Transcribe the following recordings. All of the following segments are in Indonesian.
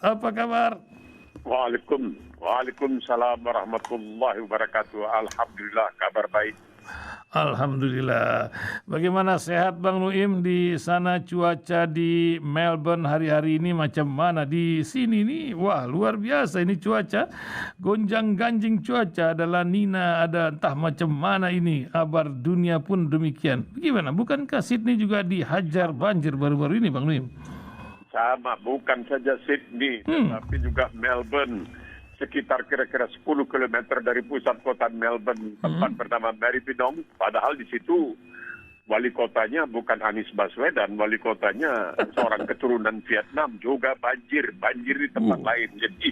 apa kabar? Waalaikumsalam warahmatullahi wabarakatuh. Alhamdulillah, kabar baik. Alhamdulillah. Bagaimana sehat Bang Nuim di sana, cuaca di Melbourne hari-hari ini macam mana? Di sini nih, wah luar biasa ini cuaca. Gonjang-ganjing cuaca, ada La Nina, ada entah macam mana ini. Kabar dunia pun demikian. Gimana? Bukankah Sydney juga dihajar banjir baru-baru ini Bang Nuim? Sama, bukan saja Sydney, tetapi juga Melbourne. Sekitar kira-kira 10 kilometer dari pusat kota Melbourne, tempat bernama Maribyrnong. Padahal di situ wali kotanya bukan Anies Baswedan, wali kotanya seorang keturunan Vietnam, juga banjir di tempat lain. Jadi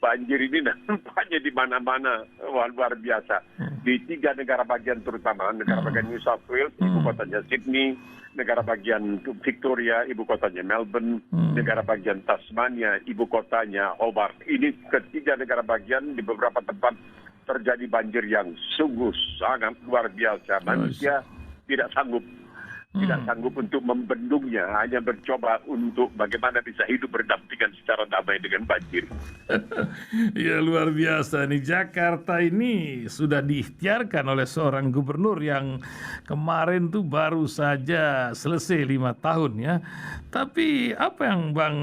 banjir ini nampaknya di mana-mana, luar biasa. Di 3 negara bagian terutama, negara bagian New South Wales, ibu kotanya Sydney, negara bagian Victoria, ibu kotanya Melbourne, negara bagian Tasmania, ibu kotanya Hobart. Ini ketiga negara bagian di beberapa tempat terjadi banjir yang sungguh sangat luar biasa. Manusia tidak sanggup untuk membendungnya, hanya mencoba untuk bagaimana bisa hidup berdampingan secara damai dengan banjir. Ya luar biasa nih, Jakarta ini sudah diikhtiarkan oleh seorang gubernur yang kemarin tuh baru saja selesai 5 tahun ya. Tapi apa yang Bang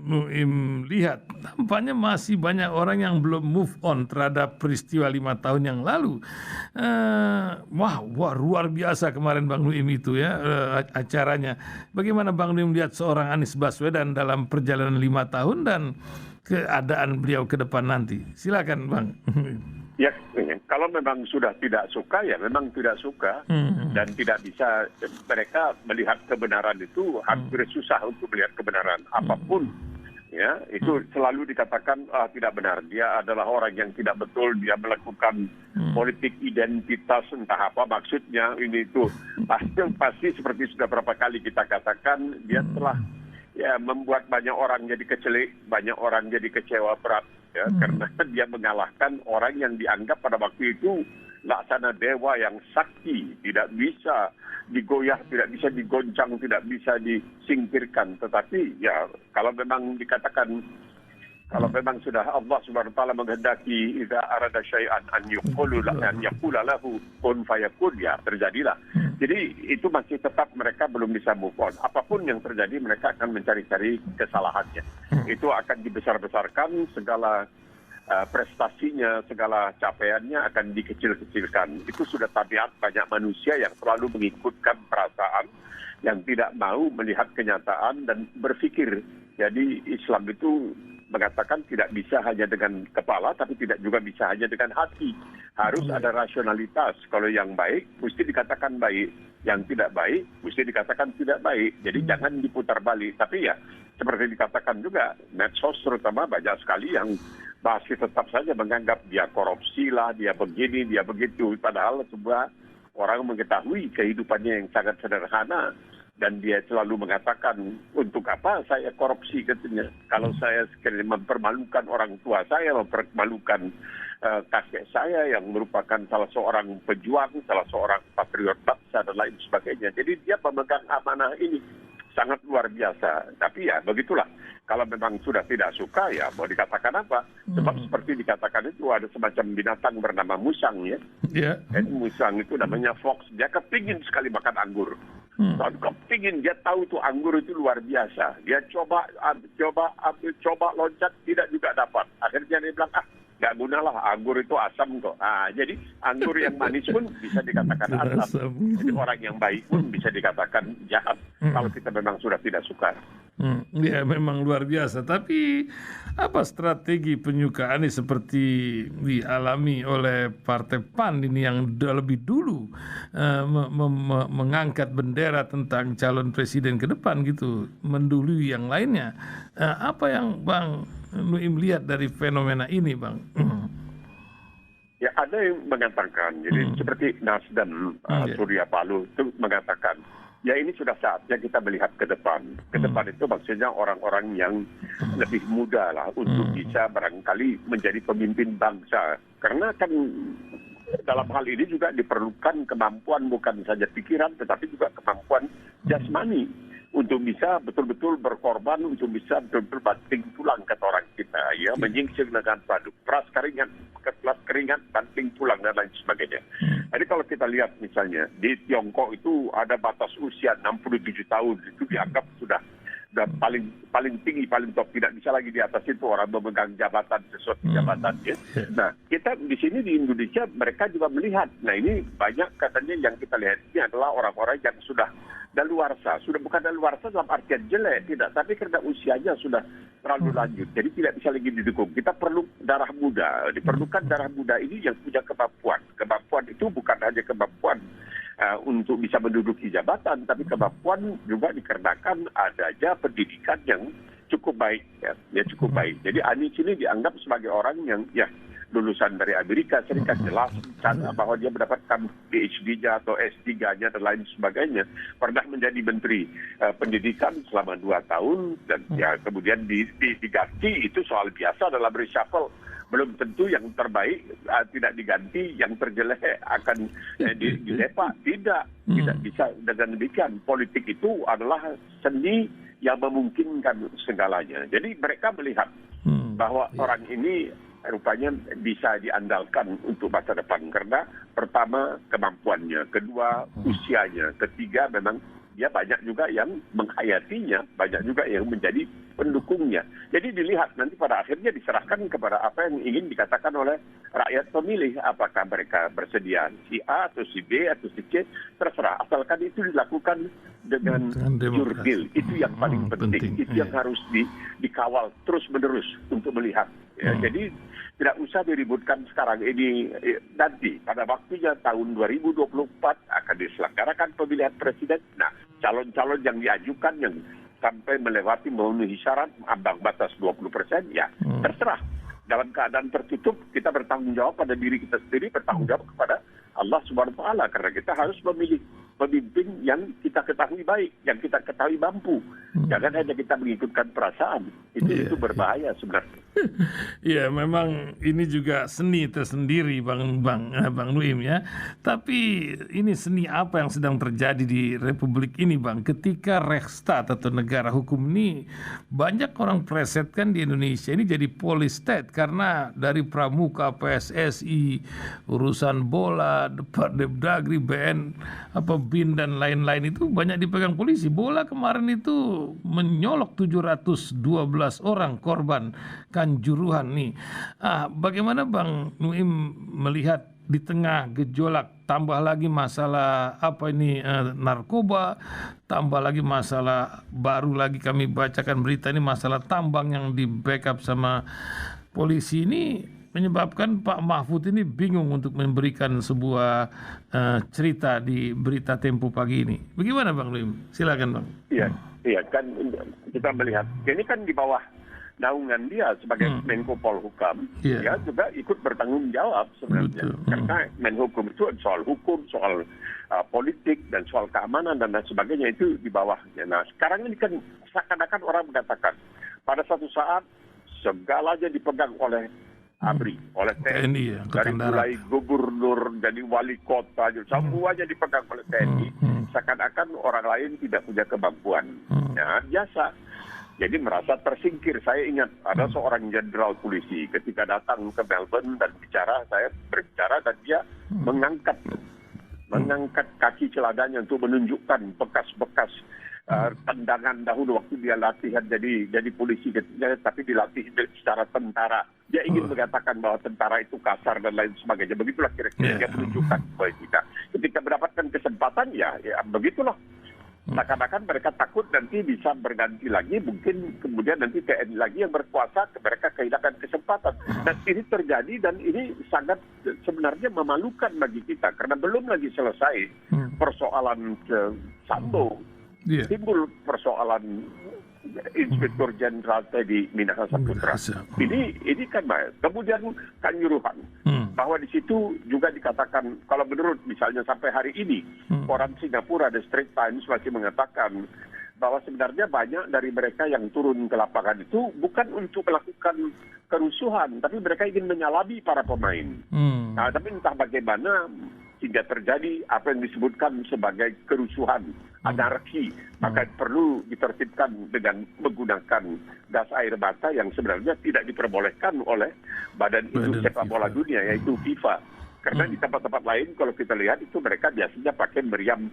Nuim lihat, tampaknya masih banyak orang yang belum move on terhadap peristiwa 5 tahun yang lalu. Wah luar biasa kemarin Bang Nuim itu ya, acaranya. Bagaimana Bang Nuim melihat seorang Anies Baswedan dalam perjalanan 5 tahun dan keadaan beliau ke depan nanti? Silakan Bang. Ya, kalau memang sudah tidak suka, ya memang tidak suka. Dan tidak bisa, mereka melihat kebenaran itu hampir susah untuk melihat kebenaran. Apapun, ya itu selalu dikatakan tidak benar. Dia adalah orang yang tidak betul, dia melakukan politik identitas, entah apa maksudnya ini itu. Pasti seperti sudah berapa kali kita katakan, dia telah membuat banyak orang jadi kecelik, banyak orang jadi kecewa berat. Ya, karena dia mengalahkan orang yang dianggap pada waktu itu laksana dewa yang sakti, tidak bisa digoyah, tidak bisa digoncang, tidak bisa disingkirkan. Tetapi ya kalau memang dikatakan, kalau memang sudah Allah Subhanahu wa taala menghendaki idza arada syai'an an yaqula lahu kun fayakun, ya terjadilah. Jadi itu masih tetap mereka belum bisa move on. Apapun yang terjadi mereka akan mencari-cari kesalahannya. Itu akan dibesar-besarkan, segala prestasinya, segala capaiannya akan dikecil-kecilkan. Itu sudah tabiat banyak manusia yang selalu mengikutkan perasaan, yang tidak mau melihat kenyataan dan berpikir. Jadi Islam itu mengatakan tidak bisa hanya dengan kepala, tapi tidak juga bisa hanya dengan hati. Harus ada rasionalitas. Kalau yang baik, mesti dikatakan baik. Yang tidak baik, mesti dikatakan tidak baik. Jadi jangan diputar balik. Tapi ya, seperti dikatakan juga, medsos terutama banyak sekali yang masih tetap saja menganggap dia korupsi lah, dia begini, dia begitu. Padahal sebuah orang mengetahui kehidupannya yang sangat sederhana. Dan dia selalu mengatakan, untuk apa saya korupsi katanya. Kalau saya sekali mempermalukan orang tua saya, mempermalukan kakek saya yang merupakan salah seorang pejuang, salah seorang patriot bangsa dan lain sebagainya. Jadi dia pemegang amanah ini sangat luar biasa. Tapi ya begitulah. Kalau memang sudah tidak suka, ya mau dikatakan apa? Sebab seperti dikatakan itu ada semacam binatang bernama musang ya. Musang itu namanya fox. Dia kepingin sekali makan anggur. Dan kepingin, dia tahu tuh anggur itu luar biasa. Dia coba loncat, tidak juga dapat. Akhirnya dia bilang, nggak gunalah, anggur itu asam kok. Jadi anggur yang manis pun bisa dikatakan asam. Jadi orang yang baik pun bisa dikatakan jahat. Kalau kita memang sudah tidak suka. Ya memang luar biasa. Tapi apa strategi penyukaan ini seperti dialami oleh Partai PAN ini yang lebih dulu mengangkat bendera tentang calon presiden ke depan gitu, mendului yang lainnya. Apa yang Bang Nuim lihat dari fenomena ini, Bang? Ya ada yang mengatakan, jadi seperti Nasdem, Surya Paloh itu mengatakan, ya ini sudah saatnya kita melihat ke depan. Ke depan itu maksudnya orang-orang yang lebih muda lah untuk bisa barangkali menjadi pemimpin bangsa. Karena kan dalam hal ini juga diperlukan kemampuan bukan saja pikiran tetapi juga kemampuan jasmani untuk bisa betul-betul berkorban, untuk bisa betul-betul banting tulang kata orang kita, ya, menyingsing dengan padu, peras keringat, banting tulang dan lain sebagainya. Jadi kalau kita lihat misalnya di Tiongkok itu ada batas usia 67 tahun, itu dianggap sudah paling tinggi, paling top, tidak bisa lagi di atas itu orang memegang jabatan, sesuatu jabatan, ya. Nah, kita di sini di Indonesia mereka juga melihat. Nah, ini banyak katanya yang kita lihat ini adalah orang-orang yang sudah daluarsa, sudah bukan daluarsa dalam artian jelek, tidak, tapi karena usianya sudah terlalu lanjut, jadi tidak bisa lagi didukung. Kita perlu darah muda, diperlukan darah muda ini yang punya kemampuan. Kemampuan itu bukan hanya kemampuan untuk bisa menduduki jabatan, tapi kemampuan juga dikarenakan adanya pendidikan yang cukup baik, ya cukup baik. Jadi Anies ini dianggap sebagai orang yang ya lulusan dari Amerika Serikat, jelas bahwa dia mendapatkan PhD-nya atau S3-nya dan lain sebagainya, pernah menjadi menteri pendidikan selama 2 tahun dan ya kemudian diganti, itu soal biasa dalam reshuffle. Belum tentu yang terbaik tidak diganti, yang terjelek akan dilepak. Tidak bisa dengan demikian. Politik itu adalah seni yang memungkinkan segalanya. Jadi mereka melihat bahwa orang ini rupanya bisa diandalkan untuk masa depan. Karena pertama kemampuannya, kedua usianya, ketiga memang dia banyak juga yang menghayatinya, banyak juga yang menjadi pendukungnya. Jadi dilihat nanti pada akhirnya diserahkan kepada apa yang ingin dikatakan oleh rakyat pemilih. Apakah mereka bersedia si A atau si B atau si C, terserah. Asalkan itu dilakukan dengan jurdil. Itu yang paling penting. Itu yang harus dikawal terus-menerus untuk melihat. Ya, jadi tidak usah diributkan sekarang ini, nanti pada waktunya tahun 2024 akan diselenggarakan pemilihan presiden. Nah, calon-calon yang diajukan yang sampai melewati memenuhi syarat ambang batas 20%, ya terserah. Dalam keadaan tertutup, kita bertanggung jawab pada diri kita sendiri, bertanggung jawab kepada Allah Subhanahu wa Ta'ala, karena kita harus memilih pemimpin yang kita ketahui baik, yang kita ketahui mampu. Jangan hanya kita mengikutkan perasaan. Itu berbahaya sebenarnya. Ya, memang ini juga seni tersendiri, Bang Nuim, ya. Tapi ini seni apa yang sedang terjadi di Republik ini, Bang? Ketika Rechtsstaat atau negara hukum ini banyak orang presetkan di Indonesia ini jadi police state, karena dari pramuka, PSSI, urusan bola, Depdagri, BN, BIN dan lain-lain itu banyak dipegang polisi. Bola kemarin itu menyolok 712 orang korban Kanjuruhan nih. Bagaimana Bang Nuim melihat di tengah gejolak, tambah lagi masalah narkoba, tambah lagi masalah baru lagi kami bacakan berita ini, masalah tambang yang di backup sama polisi ini, menyebabkan Pak Mahfud ini bingung untuk memberikan sebuah cerita di berita Tempo pagi ini. Bagaimana Bang Nuim? Silakan Bang. Iya kan kita melihat ini kan di bawah naungan dia sebagai Menko Polhukam, dia juga ikut bertanggung jawab sebenarnya. Karena Menhukum itu soal hukum, soal politik dan soal keamanan dan lain sebagainya, itu di bawahnya. Nah, sekarang ini kan seakan-akan orang mengatakan pada suatu saat segalanya dipegang oleh ABRI, oleh TNI, dari mulai gubernur, dari wali kota, semuanya dipegang oleh TNI. Seakan-akan orang lain tidak punya kemampuan. Ya, biasa. Jadi merasa tersingkir. Saya ingat ada seorang jenderal polisi ketika datang ke Melbourne dan saya berbicara dan dia mengangkat kaki celananya untuk menunjukkan bekas-bekas tendangan dahulu waktu dia latihan jadi polisi, tapi dilatih secara tentara. Dia ingin mengatakan bahwa tentara itu kasar dan lain sebagainya. Begitulah kira-kira dia menunjukkan bahwa kita. Ketika mendapatkan kesempatan, ya begitulah. Seakan-akan mereka takut nanti bisa berganti lagi, mungkin kemudian nanti TNI lagi yang berkuasa, mereka kehilangan kesempatan. Dan ini terjadi dan ini sangat sebenarnya memalukan bagi kita, karena belum lagi selesai persoalan Sambo. Timbul persoalan Inspektur Jenderal Teddy Minahasa Putra. Ini kan baik. Kemudian Kanjuruhan, bahwa di situ juga dikatakan, kalau menurut misalnya sampai hari ini, koran Singapura The Straits Times masih mengatakan bahwa sebenarnya banyak dari mereka yang turun ke lapangan itu bukan untuk melakukan kerusuhan, tapi mereka ingin menyalabi para pemain. Nah, tapi entah bagaimana sehingga terjadi apa yang disebutkan sebagai kerusuhan, anarki, maka perlu ditertibkan dengan menggunakan gas air mata yang sebenarnya tidak diperbolehkan oleh Badan Induk Sepak Bola Dunia, yaitu FIFA. Karena di tempat-tempat lain kalau kita lihat itu mereka biasanya pakai meriam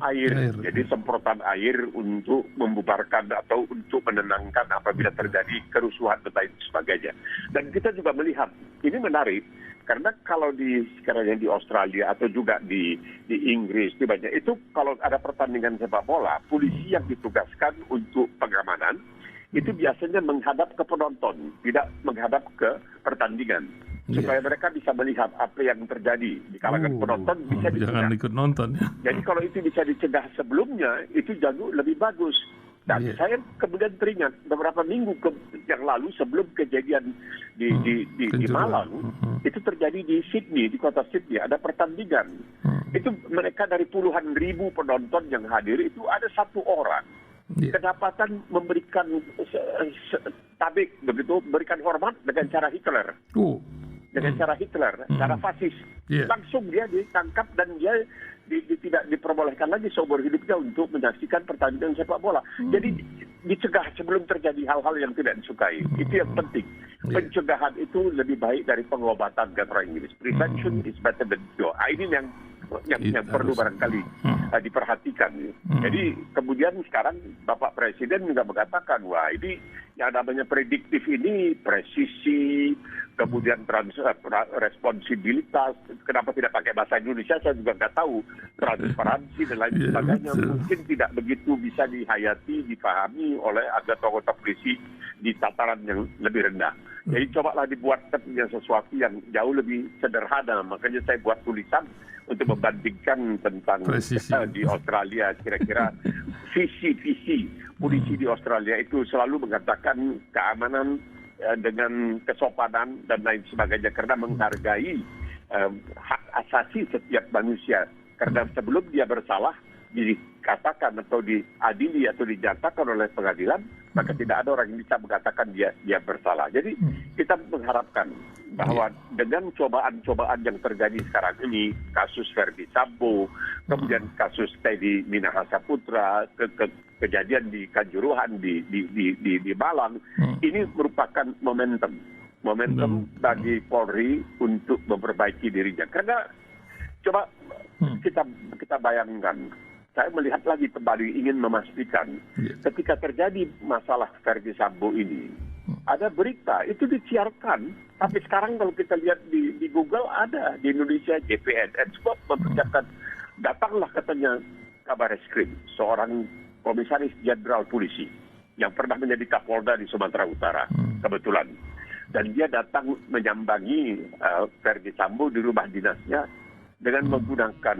air. Jadi semprotan air untuk membubarkan atau untuk menenangkan apabila terjadi kerusuhan dan lain sebagainya. Dan kita juga melihat, ini menarik, karena kalau sekarang di Australia atau juga di Inggris, di banyak itu kalau ada pertandingan sepak bola, polisi yang ditugaskan untuk pengamanan itu biasanya menghadap ke penonton, tidak menghadap ke pertandingan. Supaya mereka bisa melihat apa yang terjadi di kalangan penonton, bisa dicegah. Jangan ikut nonton ya. Jadi kalau itu bisa dicegah sebelumnya, itu jauh lebih bagus. Dan saya kemudian teringat beberapa minggu yang lalu sebelum kejadian di Malang, itu terjadi di Sydney, di kota Sydney, ada pertandingan. Itu mereka dari puluhan ribu penonton yang hadir, itu ada satu orang kedapatan memberikan tabik, begitu, memberikan hormat dengan cara Hitler. Dengan cara Hitler, cara fasis. Langsung dia ditangkap dan dia tidak diperbolehkan lagi seumur hidupnya untuk menyaksikan pertandingan sepak bola. Jadi dicegah sebelum terjadi hal-hal yang tidak disukai. Itu yang penting. Pencegahan itu lebih baik dari pengobatan, kata orang Inggris. Prevention is better than cure. Ini yang perlu barangkali diperhatikan. Jadi kemudian sekarang Bapak Presiden juga mengatakan, wah ini yang namanya prediktif ini, presisi, kemudian responsibilitas, kenapa tidak pakai bahasa Indonesia saya juga nggak tahu, transparansi dan lain sebagainya, mungkin tidak begitu bisa dihayati, dipahami oleh anggota polisi di tataran yang lebih rendah. Jadi cobalah dibuatkan sesuatu yang jauh lebih sederhana, makanya saya buat tulisan untuk membandingkan tentang di Australia, kira-kira visi polisi di Australia itu selalu mengatakan keamanan dengan kesopanan dan lain sebagainya, karena menghargai hak asasi setiap manusia. Karena sebelum dia bersalah dikatakan atau diadili atau dinyatakan oleh pengadilan, maka tidak ada orang yang bisa mengatakan dia bersalah. Jadi kita mengharapkan bahwa dengan cobaan-cobaan yang terjadi sekarang ini, kasus Verdi Sambo, kemudian kasus Teddy Minahasa Putra, kejadian di Kanjuruhan di Malang, ini merupakan momentum bagi Polri untuk memperbaiki dirinya. Karena coba kita bayangkan, saya melihat lagi kembali ingin memastikan ketika terjadi masalah Verdi Sambo ini, ada berita itu disiarkan, tapi sekarang kalau kita lihat di Google ada di Indonesia JPNN sebab mempersiapkan, datanglah katanya Kabar Reskrim, seorang komisaris jenderal polisi yang pernah menjadi Kapolda di Sumatera Utara kebetulan, dan dia datang menyambangi Verdi Sambo di rumah dinasnya dengan menggunakan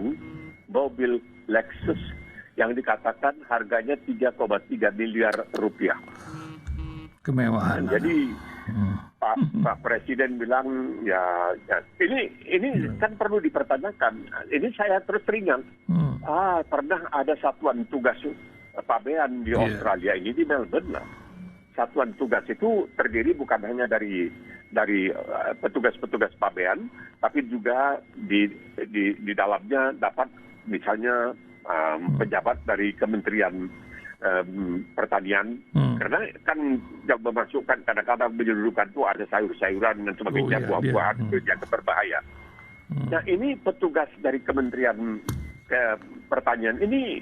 mobil Lexus yang dikatakan harganya 3,3 miliar rupiah. Kemewahan. Jadi Pak Presiden bilang ya ini kan perlu dipertanyakan. Ini saya terus teringat. Pernah ada satuan tugas pabean di Australia ini di Melbourne lah. Satuan tugas itu terdiri bukan hanya dari petugas-petugas pabean, tapi juga di dalamnya dapat misalnya pejabat dari Kementerian Pertanian, karena kan yang memasukkan kadang-kadang menyeluruhkan itu ada sayur-sayuran dan sebagainya, buah-buahan yang berbahaya. Nah ini petugas dari Kementerian Pertanian ini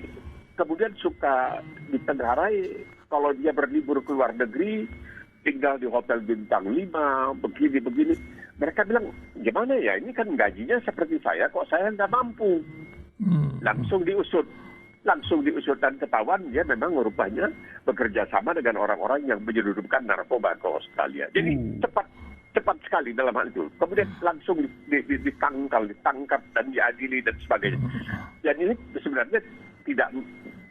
kemudian suka ditengarai kalau dia berlibur ke luar negeri, tinggal di hotel bintang 5, begini-begini. Mereka bilang, gimana ya, ini kan gajinya seperti saya, kok saya nggak mampu. Langsung diusut dan ketahuan dia memang rupanya bekerja sama dengan orang-orang yang menyelundupkan narkoba ke Australia. Jadi cepat sekali dalam hal itu. Kemudian langsung ditangkap dan diadili dan sebagainya. Dan ini sebenarnya tidak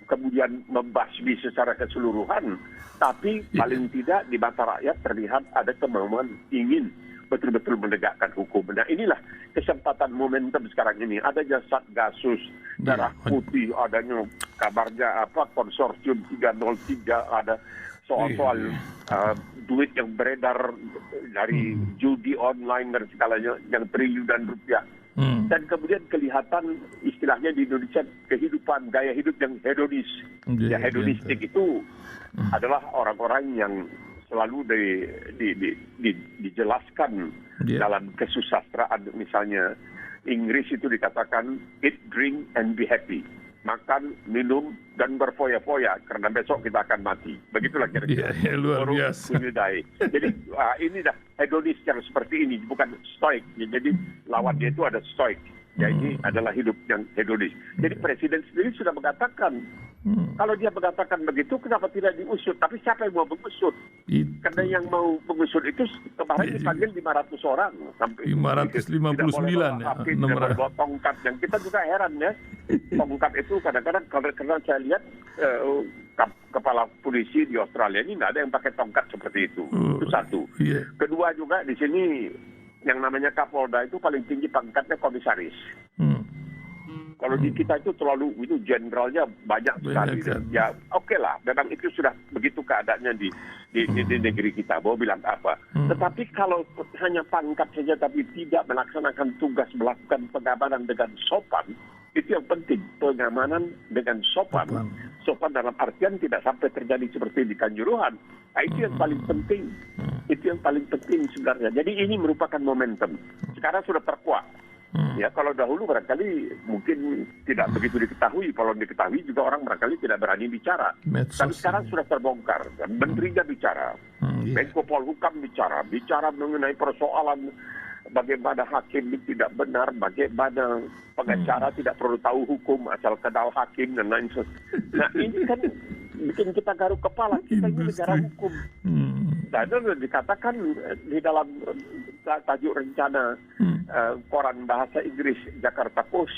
kemudian membasmi secara keseluruhan, tapi paling tidak di mata rakyat terlihat ada kemauan ingin betul-betul menegakkan hukum. Nah inilah kesempatan momentum sekarang ini. Adanya Satgasus Darah Putih, adanya kabarnya konsorsium 303, ada soal-soal duit yang beredar dari judi online dan segalanya yang triliunan rupiah. Dan kemudian kelihatan istilahnya di Indonesia kehidupan gaya hidup yang hedonis. Ya, hedonistik itu adalah orang-orang yang selalu dijelaskan dalam kesusastraan. Misalnya Inggris itu dikatakan eat, drink, and be happy. Makan, minum, dan berfoya-foya karena besok kita akan mati. Begitulah kira-kira. Luar biasa. Jadi ini dah hedonis yang seperti ini, bukan stoik. Jadi lawannya itu ada stoik. Ya, ini adalah hidup yang hedonis. Jadi presiden sendiri sudah mengatakan, kalau dia mengatakan begitu, kenapa tidak diusut? Tapi siapa yang mau mengusut? Karena yang mau mengusut itu kemarin dipanggil 500 orang. Sampai 559 ya. Nomor tongkat. Yang kita juga heran ya. Tongkat itu kadang-kadang, karena saya lihat kepala polisi di Australia ini nggak ada yang pakai tongkat seperti itu. Itu satu. Kedua juga di sini, yang namanya Kapolda itu paling tinggi pangkatnya komisaris. Kalau di kita itu terlalu, itu jenderalnya banyak sekali. Ya oke lah, memang itu sudah begitu keadaannya di negeri kita. Mau bilang apa? Tetapi kalau hanya pangkat saja tapi tidak melaksanakan tugas melakukan pengamanan dengan sopan, itu yang penting. Pengamanan dengan sopan. Sopan dalam artian tidak sampai terjadi seperti di Kanjuruhan. Nah, itu yang paling penting. Itu yang paling penting sebenarnya. Jadi ini merupakan momentum. Sekarang sudah terkuat. Ya, kalau dahulu barangkali mungkin tidak begitu diketahui. Kalau diketahui juga orang barangkali tidak berani bicara. Tapi sekarang sudah terbongkar. Dan menterinya bicara. Menko Polhukam bicara mengenai persoalan bagaimana hakim tidak benar, bagaimana pengacara tidak perlu tahu hukum asal kenal hakim dan lain sebagainya. Nah, ini kan bikin kita garuk kepala. Kita ini negara hukum. Dan itu dikatakan di dalam tajuk rencana koran bahasa Inggris Jakarta Post.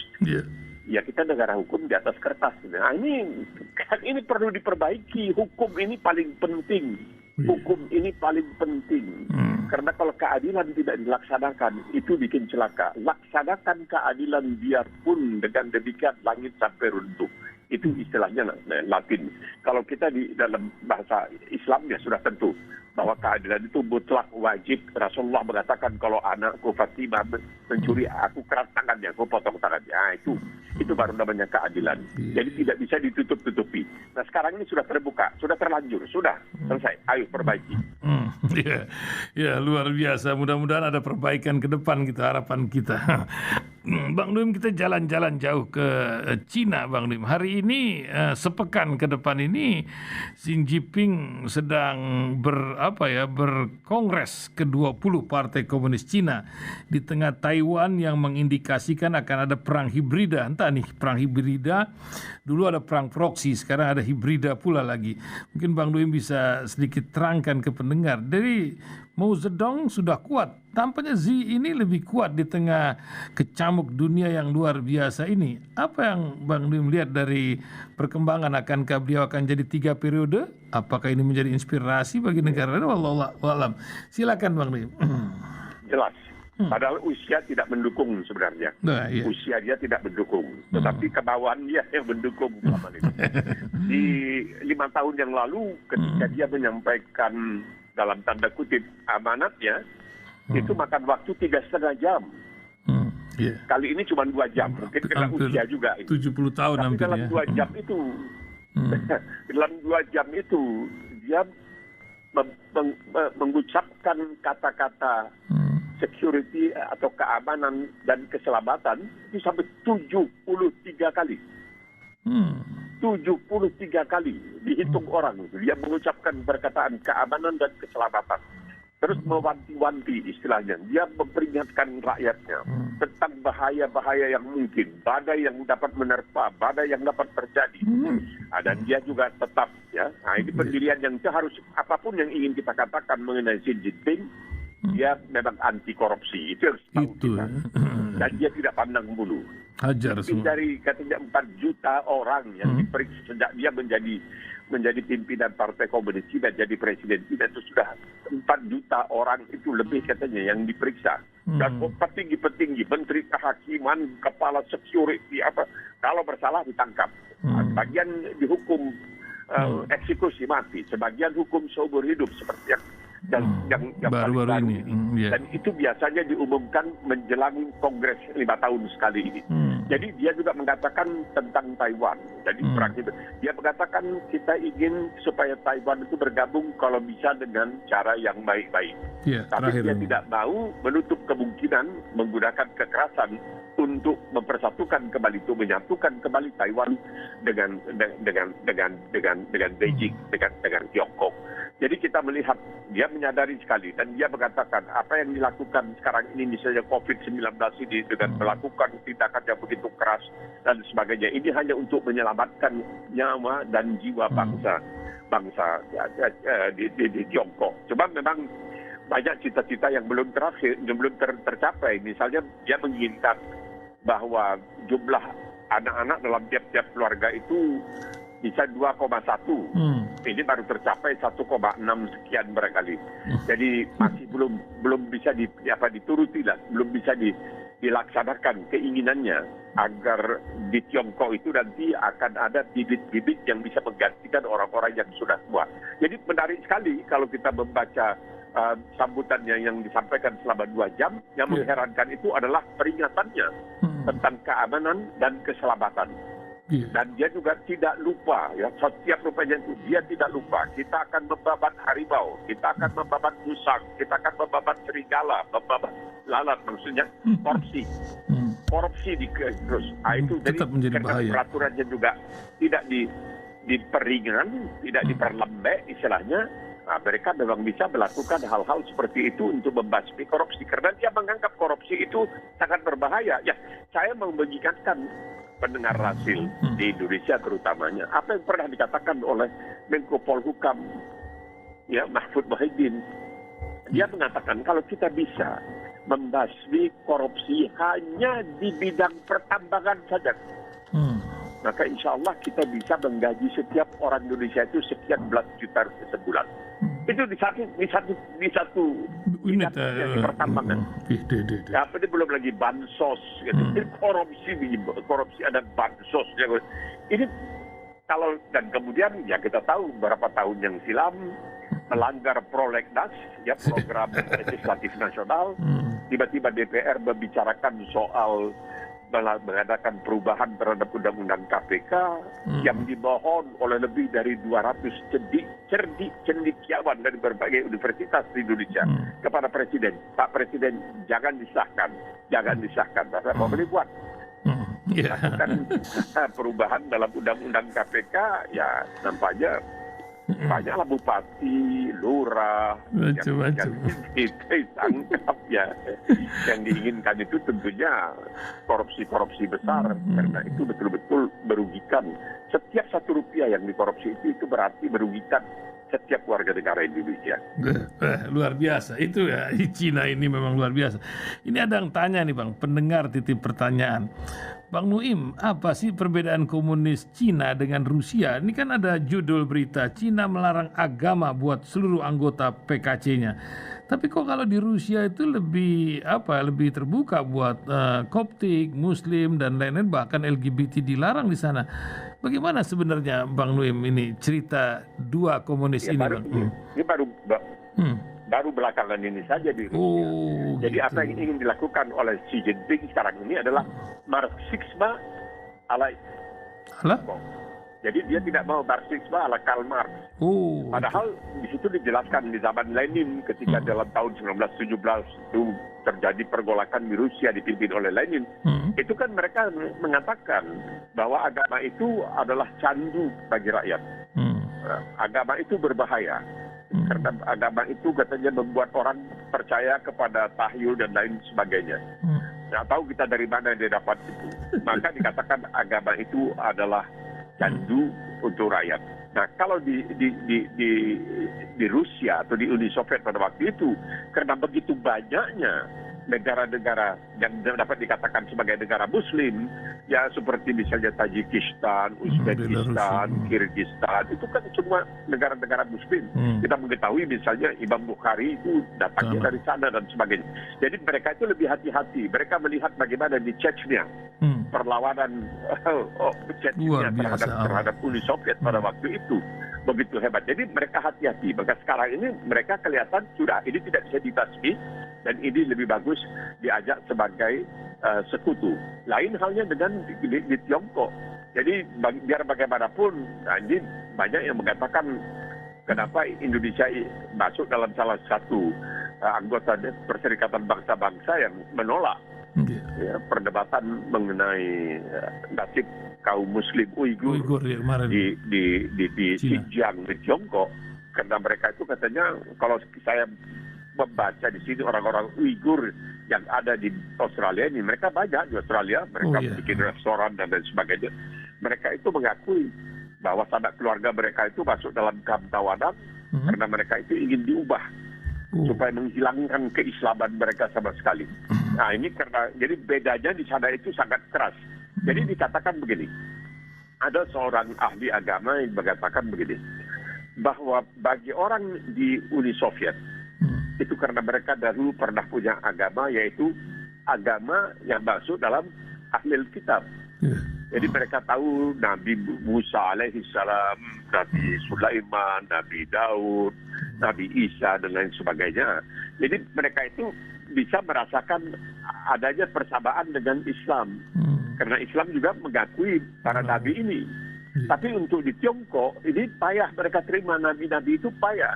Ya, kita negara hukum di atas kertas. Nah, ini perlu diperbaiki. Hukum ini paling penting. Hukum ini paling penting. Karena kalau keadilan tidak dilaksanakan, itu bikin celaka. Laksanakan keadilan biarpun dengan demikian langit sampai runtuh. Itu istilahnya Latin. Kalau kita di dalam bahasa Islam ya sudah tentu bahwa keadilan itu mutlak wajib. Rasulullah mengatakan kalau anakku Fatimah mencuri, aku kerat tangannya, aku potong tangannya. Nah, itu baru namanya keadilan. Jadi tidak bisa ditutup-tutupi. Nah, sekarang ini sudah terbuka, sudah terlanjur, sudah selesai. Ayo perbaiki. Ya, luar biasa. Mudah-mudahan ada perbaikan ke depan harapan kita. Bang Nuim, kita jalan-jalan jauh ke Cina, Bang Nuim. Hari ini sepekan ke depan ini Xi Jinping sedang berkongres ke-20 Partai Komunis Cina di tengah Taiwan yang mengindikasikan akan ada perang hibrida. Entah nih, perang hibrida, dulu ada perang proksi, sekarang ada hibrida pula lagi. Mungkin Bang Nuim bisa sedikit terangkan ke pendengar. Dari Mao Zedong sudah kuat, tampaknya Xi ini lebih kuat di tengah kecamuk dunia yang luar biasa ini. Apa yang Bang Nuim lihat dari perkembangan? Akankah beliau akan jadi 3 periode? Apakah ini menjadi inspirasi bagi negara lain? Wallahu a'lam. Silakan Bang Nuim. Jelas. Padahal usia tidak mendukung sebenarnya. Usia dia tidak mendukung. Tetapi kemauan dia yang mendukung selama ini. Di 5 tahun yang lalu ketika dia menyampaikan dalam tanda kutip amanatnya, itu makan waktu 3,5 jam. Kali ini cuma 2 jam. Mungkin karena usia juga. 70 tahun tapi hampir dalam ya. 2 jam itu, dalam 2 jam itu dia mengucapkan kata-kata security atau keamanan dan keselamatan itu sampai 73 kali. 73 kali dihitung orang. Dia mengucapkan perkataan keamanan dan keselamatan. Terus mewanti-wanti istilahnya. Dia memperingatkan rakyatnya tentang bahaya-bahaya yang mungkin. Badai yang dapat menerpa, badai yang dapat terjadi. Dan dia juga tetap, ya. Nah, ini pendirian yang harus, apapun yang ingin kita katakan mengenai Xi Jinping, dia memang anti korupsi. Itu yang tahu kita. Dan dia tidak pandang bulu. Hajar semua. Dari katanya 4 juta orang yang diperiksa sejak dia menjadi pimpinan Partai Komunis Cina, jadi presiden Cina, itu sudah 4 juta orang itu lebih katanya yang diperiksa. Dan petinggi-petinggi, menteri kehakiman, kepala security, kalau bersalah ditangkap. Bagian dihukum eksekusi mati, sebagian hukum seumur hidup seperti yang yang baru-baru paling ini. Yeah. Dan itu biasanya diumumkan menjelang Kongres 5 tahun sekali ini. Jadi dia juga mengatakan tentang Taiwan. Jadi dia mengatakan kita ingin supaya Taiwan itu bergabung kalau bisa dengan cara yang baik-baik. Yeah, tapi dia tidak mau menutup kemungkinan menggunakan kekerasan untuk mempersatukan kembali, itu menyatukan kembali Taiwan dengan Beijing, dengan Tiongkok. Jadi kita melihat dia menyadari sekali dan dia mengatakan apa yang dilakukan sekarang ini misalnya COVID-19 ini dengan melakukan tindakan yang begitu keras dan sebagainya, ini hanya untuk menyelamatkan nyawa dan jiwa bangsa di Tiongkok. Cuma memang banyak cita-cita yang belum tercapai. Misalnya dia menginginkan bahwa jumlah anak-anak dalam tiap-tiap keluarga itu bisa 2,1. Ini baru tercapai 1,6 sekian barangkali. Jadi masih belum bisa dituruti lah, belum bisa dilaksanakan keinginannya agar di Tiongkok itu nanti akan ada bibit-bibit yang bisa menggantikan orang-orang yang sudah tua. Jadi menarik sekali kalau kita membaca sambutannya yang disampaikan selama 2 jam. Yang mengherankan itu adalah peringatannya tentang keamanan dan keselamatan. Dan dia juga tidak lupa, ya, setiap rupanya itu dia tidak lupa. Kita akan membabat harimau, kita akan membabat musang, kita akan membabat serigala, membabat lalat, maksudnya korupsi terus. Itu tetap jadi menjadi bahaya. Peraturannya juga tidak diperingan, tidak diperlembek istilahnya. Nah, mereka memang bisa melakukan hal-hal seperti itu untuk membasmi korupsi karena dia menganggap korupsi itu sangat berbahaya. Ya, saya mau mengingatkan pendengar Rasil di Indonesia terutamanya apa yang pernah dikatakan oleh Menko Polhukam, ya, Mahfud Muhyiddin. Dia mengatakan kalau kita bisa membasmi korupsi hanya di bidang pertambangan saja, maka insya Allah kita bisa menggaji setiap orang Indonesia itu sekian belas juta sebulan. Itu di satu unit pertambangan. Ya, ini belum lagi bansos, gitu. Ini korupsi ada bansos. Ini kalau dan kemudian ya kita tahu beberapa tahun yang silam melanggar prolegnas, ya, program legislatif nasional, tiba-tiba DPR membicarakan soal mengadakan perubahan terhadap Undang-Undang KPK yang dimohon oleh lebih dari 200 cendekiawan dari berbagai universitas di Indonesia kepada Presiden. Pak Presiden, jangan disahkan. Saya mau buat. Lakukan perubahan dalam Undang-Undang KPK, ya nampaknya banyaklah bupati, lurah yang ditangkap, ya. Yang diinginkan itu tentunya korupsi besar karena itu betul-betul merugikan. Setiap 1 rupiah yang dikorupsi itu berarti merugikan setiap warga negara Indonesia. Luar biasa itu ya, Cina ini memang luar biasa. Ini ada yang tanya nih Bang, pendengar titip pertanyaan. Bang Nuim, apa sih perbedaan komunis Cina dengan Rusia? Ini kan ada judul berita, Cina melarang agama buat seluruh anggota PKC-nya. Tapi kok kalau di Rusia itu lebih terbuka buat Koptik, Muslim dan lain-lain, bahkan LGBT dilarang di sana. Bagaimana sebenarnya Bang Nuim ini cerita dua komunis ini, Bang? Ini baru belakangan ini saja di Rusia. Jadi gitu. apa yang ingin dilakukan oleh Xi Jinping sekarang ini adalah Marxisme ala. Jadi dia tidak mau Marxisme ala Karl Marx. Padahal di situ dijelaskan di zaman Lenin ketika dalam tahun 1917 itu terjadi pergolakan di Rusia dipimpin oleh Lenin. Itu kan mereka mengatakan bahwa agama itu adalah candu bagi rakyat. Agama itu berbahaya. Karena agama itu katanya membuat orang percaya kepada tahyul dan lain sebagainya. Nggak tahu kita dari mana dia dapat itu. Maka dikatakan agama itu adalah candu untuk rakyat. Nah, kalau di Rusia atau di Uni Soviet pada waktu itu, karena begitu banyaknya negara-negara yang dapat dikatakan sebagai negara Muslim, ya seperti misalnya Tajikistan, Uzbekistan, Kyrgyzstan, itu kan semua negara-negara Muslim. Kita mengetahui misalnya Imam Bukhari itu datangnya dari sana dan sebagainya. Jadi mereka itu lebih hati-hati. Mereka melihat bagaimana di Chechnya perlawanan Chechnya terhadap Uni Soviet pada waktu itu. begitu hebat. Jadi mereka hati-hati. Maka sekarang ini mereka kelihatan sudah ini tidak bisa dibasmi dan ini lebih bagus diajak sebagai sekutu. Lain halnya dengan di Tiongkok. Jadi biar bagaimanapun, nah ini banyak yang mengatakan kenapa Indonesia masuk dalam salah satu anggota Perserikatan Bangsa-Bangsa yang menolak ya, perdebatan mengenai nasib kaum Muslim Uighur ya, kemarin. di Xinjiang di Tiongkok, karena mereka itu katanya kalau saya membaca di sini orang-orang Uighur yang ada di Australia ini, mereka banyak di Australia, mereka bikin restoran dan lain sebagainya. Mereka itu mengakui bahwa sanak keluarga mereka itu masuk dalam kamp tawanan karena mereka itu ingin diubah supaya menghilangkan keislaman mereka sama sekali. Nah ini karena jadi bedanya di sana itu sangat keras. Jadi dikatakan begini, ada seorang ahli agama yang mengatakan begini, bahwa bagi orang di Uni Soviet itu karena mereka dahulu pernah punya agama, yaitu agama yang masuk dalam Ahlul Kitab. Jadi mereka tahu Nabi Musa alaihissalam, Nabi Sulaiman, Nabi Daud, Nabi Isa dan lain sebagainya. Jadi mereka itu bisa merasakan adanya persamaan dengan Islam. Karena Islam juga mengakui para nabi ini. Tapi untuk di Tiongkok ini payah mereka terima nabi-nabi itu payah.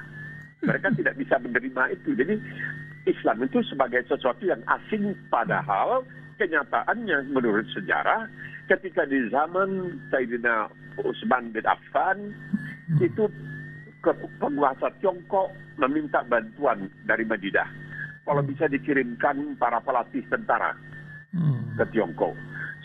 Mereka tidak bisa menerima itu. Jadi Islam itu sebagai sesuatu yang asing, padahal kenyataannya menurut sejarah ketika di zaman Sayyidina Utsman bin Affan itu penguasa Tiongkok meminta bantuan dari Madinah kalau bisa dikirimkan para pelatih tentara ke Tiongkok.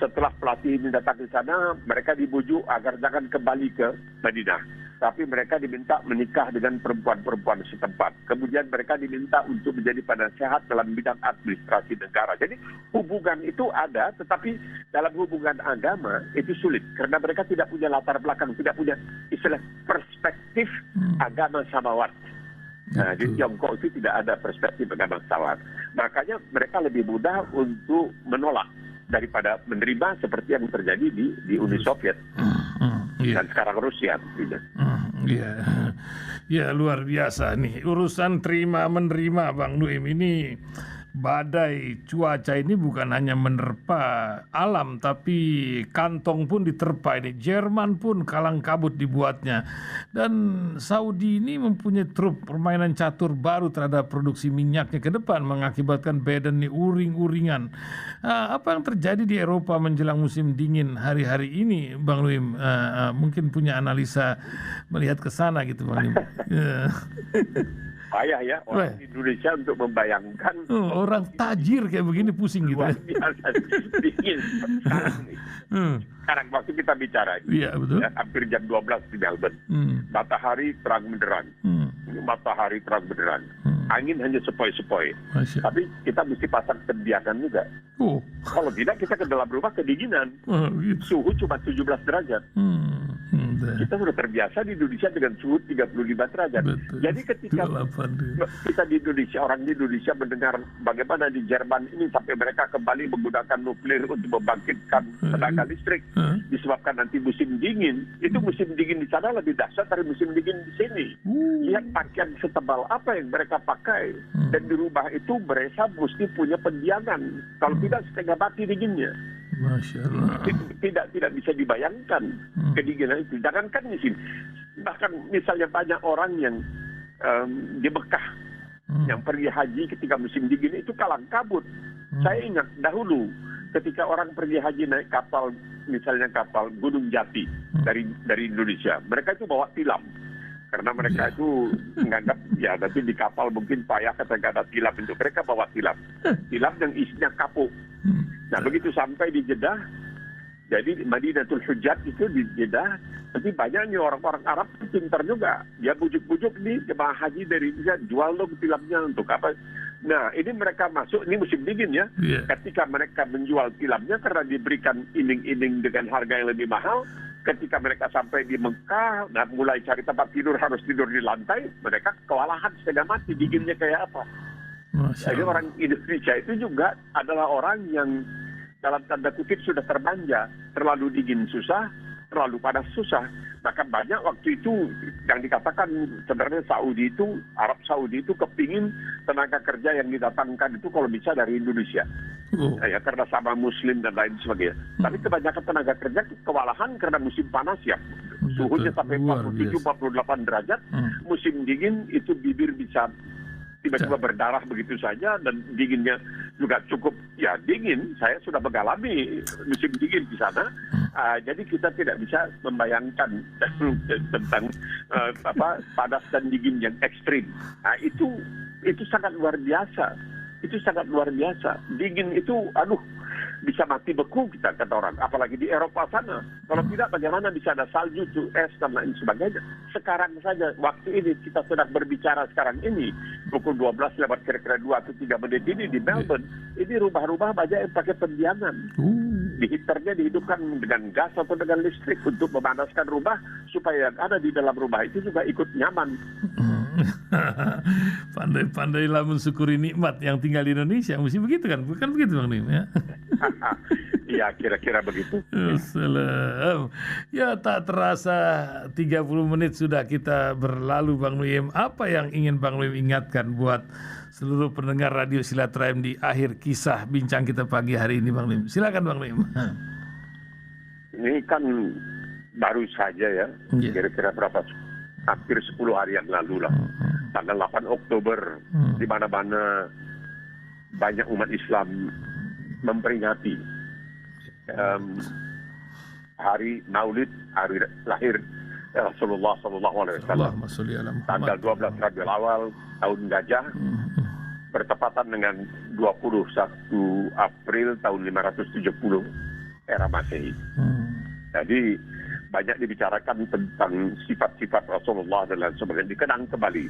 Setelah pelatih ini datang ke sana, mereka dibujuk agar jangan kembali ke Madinah, tapi mereka diminta menikah dengan perempuan-perempuan setempat. Kemudian mereka diminta untuk menjadi penasehat dalam bidang administrasi negara. Jadi hubungan itu ada, tetapi dalam hubungan agama itu sulit. Karena mereka tidak punya latar belakang, tidak punya istilah perspektif agama samawat. Nah, di Tiongkok itu tidak ada perspektif agama samawat. Makanya mereka lebih mudah untuk menolak daripada menerima seperti yang terjadi di Uni Soviet dan sekarang Rusia. Ya luar biasa nih urusan terima menerima Bang Nuim ini. Badai cuaca ini bukan hanya menerpa alam, tapi kantong pun diterpa ini. Jerman pun kalang kabut dibuatnya. Dan Saudi ini mempunyai trup permainan catur baru terhadap produksi minyaknya ke depan, mengakibatkan badan ini uring-uringan. Apa yang terjadi di Eropa menjelang musim dingin hari-hari ini, Bang Nuim? Mungkin punya analisa melihat ke sana gitu, Bang Nuim. Payah ya orang Indonesia untuk membayangkan orang tajir kayak begini pusing gitu. Biasa dingin sekarang nih. Sekarang waktu kita bicara betul. Ya, hampir jam 12 di Melbourne. Matahari terang benderang. Matahari terang benderang. Angin hanya sepoi-sepoi. Tapi kita mesti pasang tembiakan juga. Kalau tidak kita ke dalam rumah kedinginan. Gitu. Suhu cuma 17 derajat. Kita sudah terbiasa di Indonesia dengan suhu 35 derajat. Betul. Jadi ketika kita di Indonesia, orang di Indonesia mendengar bagaimana di Jerman ini sampai mereka kembali menggunakan nuklir untuk membangkitkan tenaga listrik disebabkan nanti musim dingin, itu musim dingin di sana lebih dahsyat dari musim dingin di sini. Lihat pakaian setebal apa yang mereka pakai, dan di rumah itu mereka mesti punya pendiangan, kalau tidak setengah mati dinginnya. Masya Allah. Tidak bisa dibayangkan kedinginan itu. Jangankan di sini, bahkan misalnya banyak orang yang di Mekah yang pergi haji ketika musim dingin itu kalang kabut. Saya ingat dahulu ketika orang pergi haji naik kapal, misalnya kapal Gunung Jati dari Indonesia, mereka itu bawa tilam. Karena mereka itu menganggap ya nanti di kapal mungkin payah ketika ada tilam, itu mereka bawa tilam. Tilam yang isinya kapuk. Nah begitu sampai di Jeddah, jadi Madinatul Hujjat itu di Jeddah, nanti banyaknya orang-orang Arab pintar juga. Dia bujuk-bujuk nih jemaah haji dari Indonesia, jual dong tilamnya untuk apa. Nah ini mereka masuk, ini musim dingin ya. Ketika mereka menjual tilamnya karena diberikan iming-iming dengan harga yang lebih mahal, ketika mereka sampai di Mekah, nah mulai cari tempat tidur, harus tidur di lantai, mereka kewalahan setengah mati, dinginnya kayak apa. Jadi orang Indonesia itu juga adalah orang yang dalam tanda kutip sudah terbanja, terlalu dingin susah, terlalu panas susah. Maka banyak waktu itu yang dikatakan sebenarnya Arab Saudi itu kepingin tenaga kerja yang didatangkan itu kalau bisa dari Indonesia. Ya, karena sama Muslim dan lain sebagainya. Tapi kebanyakan tenaga kerja kewalahan karena musim panas ya. Suhunya sampai 47-48 derajat. Musim dingin itu bibir bisa tiba-tiba berdarah begitu saja, dan dinginnya juga cukup ya dingin. Saya sudah mengalami musim dingin di sana. Jadi kita tidak bisa membayangkan tentang panas dan dingin yang ekstrim. Itu sangat luar biasa. Itu sangat luar biasa. Dingin itu, bisa mati beku kita, kata orang. Apalagi di Eropa sana. Kalau tidak, bagaimana bisa ada salju, es, dan lain sebagainya. Sekarang saja, waktu ini kita sedang berbicara sekarang ini, pukul 12 lewat kira-kira 2 atau 3 menit ini di Melbourne, ini rumah-rumah banyak yang pakai pendinginan. Di heaternya dihidupkan dengan gas atau dengan listrik untuk memanaskan rumah, supaya yang ada di dalam rumah itu juga ikut nyaman. Pandai-pandailah mensyukuri nikmat yang tinggal di Indonesia. Mesti begitu kan? Bukan begitu Bang Nim ya? Iya, kira-kira begitu. Salam. Ya, tak terasa 30 menit sudah kita berlalu Bang Nim. Apa yang ingin Bang Nim ingatkan buat seluruh pendengar Radio Silaturahim di akhir kisah bincang kita pagi hari ini Bang Nim? Silakan Bang Nim. Ini kan baru saja ya, kira-kira berapa? Hampir 10 hari yang lalu lah. Tanggal 8 Oktober, di mana-mana banyak umat Islam memperingati hari Maulid, hari lahir Rasulullah SAW. Tanggal 12 Rabiul Awal tahun Gajah, bertepatan dengan 21 April tahun 570 era Masehi. Jadi banyak dibicarakan tentang sifat-sifat Rasulullah dan lain sebagainya, dikenang kembali.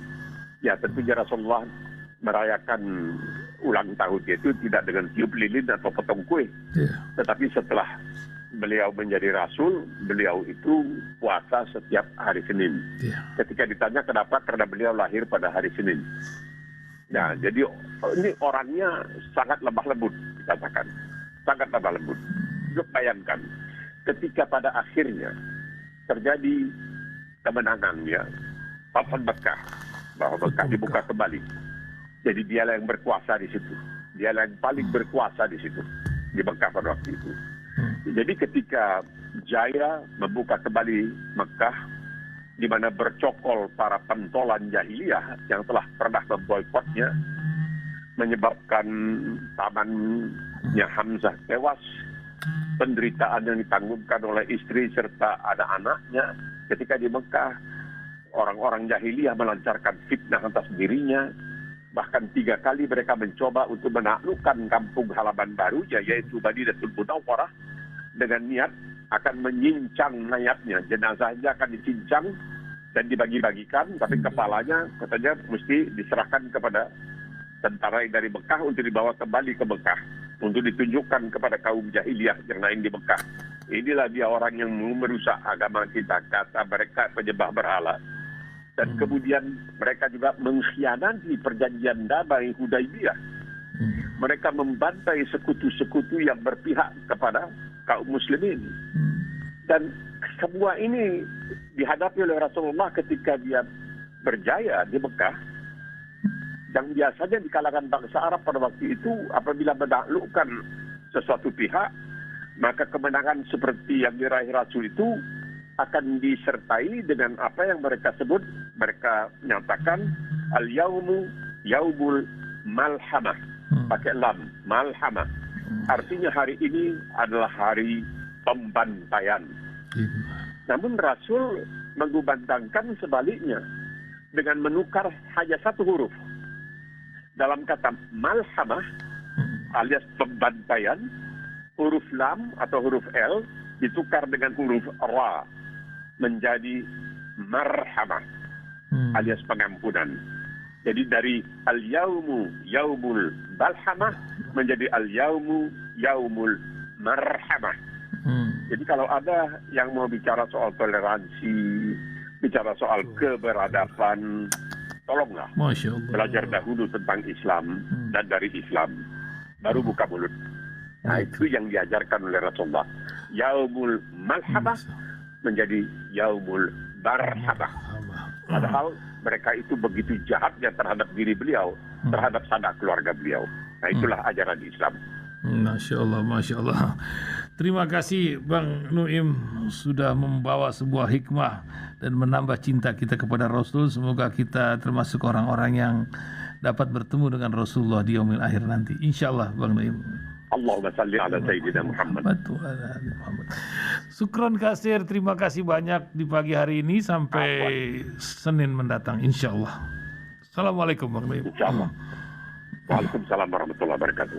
Ya, tentunya Rasulullah merayakan ulang tahunnya itu tidak dengan tiup lilin atau potong kue. Tetapi setelah beliau menjadi Rasul, beliau itu puasa setiap hari Senin. Ketika ditanya kenapa, karena beliau lahir pada hari Senin. Nah, jadi ini orangnya sangat lemah lembut, dikatakan. Sangat lemah lembut. Bayangkan, ketika pada akhirnya terjadi kemenangan ya, Fathu Mekah, bahwa Mekah dibuka kembali. Jadi dialah yang berkuasa di situ. Dialah yang paling berkuasa di situ, di Mekah pada waktu itu. Jadi ketika jaya membuka kembali Mekah, di mana bercokol para pentolan jahiliyah yang telah pernah memboikotnya, menyebabkan pamannya Hamzah tewas, penderitaan yang ditanggungkan oleh istri serta anak-anaknya ketika di Mekah. Orang-orang jahiliyah melancarkan fitnah atas dirinya. Bahkan 3 kali mereka mencoba untuk menaklukkan kampung halaman barunya, yaitu Madinatul Munawwarah, dengan niat akan menyincang mayatnya. Jenazahnya akan dicincang dan dibagi-bagikan, tapi kepalanya katanya mesti diserahkan kepada tentara yang dari Mekah untuk dibawa kembali ke Mekah, untuk ditunjukkan kepada kaum jahiliyah yang lain di Mekah. Inilah dia orang yang merusak agama kita, kata mereka penyembah berhala. Dan kemudian mereka juga mengkhianati perjanjian damai Hudaibiyah. Mereka membantai sekutu-sekutu yang berpihak kepada kaum muslimin. Dan semua ini dihadapi oleh Rasulullah ketika dia berjaya di Mekah. Yang biasanya di kalangan bangsa Arab pada waktu itu, apabila menaklukkan sesuatu pihak, maka kemenangan seperti yang diraih Rasul itu akan disertai dengan apa yang mereka sebut, mereka nyatakan al-yaumu yaumul malhamah, pakai lam, malhamah. Artinya hari ini adalah hari pembantaian. Namun Rasul mengubantangkan sebaliknya dengan menukar hanya satu huruf. Dalam kata malhamah alias pembantaian, huruf lam atau huruf L ditukar dengan huruf ra menjadi marhamah alias pengampunan. Jadi dari al-yaumu yaumul balhamah menjadi al-yaumu yaumul marhamah. Jadi kalau ada yang mau bicara soal toleransi, bicara soal keberadaban, tolonglah belajar dahulu tentang Islam dan dari Islam baru buka mulut. Nah, itu yang diajarkan oleh Rasulullah. Yaumul malhamah menjadi Yaumul Marhamah. Padahal mereka itu begitu jahatnya terhadap diri beliau, terhadap sanak keluarga beliau. Nah, itulah ajaran Islam. Masya Allah, Masya Allah. Terima kasih Bang Nuim sudah membawa sebuah hikmah dan menambah cinta kita kepada Rasul. Semoga kita termasuk orang-orang yang dapat bertemu dengan Rasulullah di yaumil akhir nanti. Insya Allah Bang Nuim. Allahumma salli ala Sayyidina Muhammad. Sukron kasir, terima kasih banyak di pagi hari ini sampai Senin mendatang insya Allah. Assalamualaikum Bang Nuim. Insya Allah. Waalaikumsalam warahmatullahi wabarakatuh.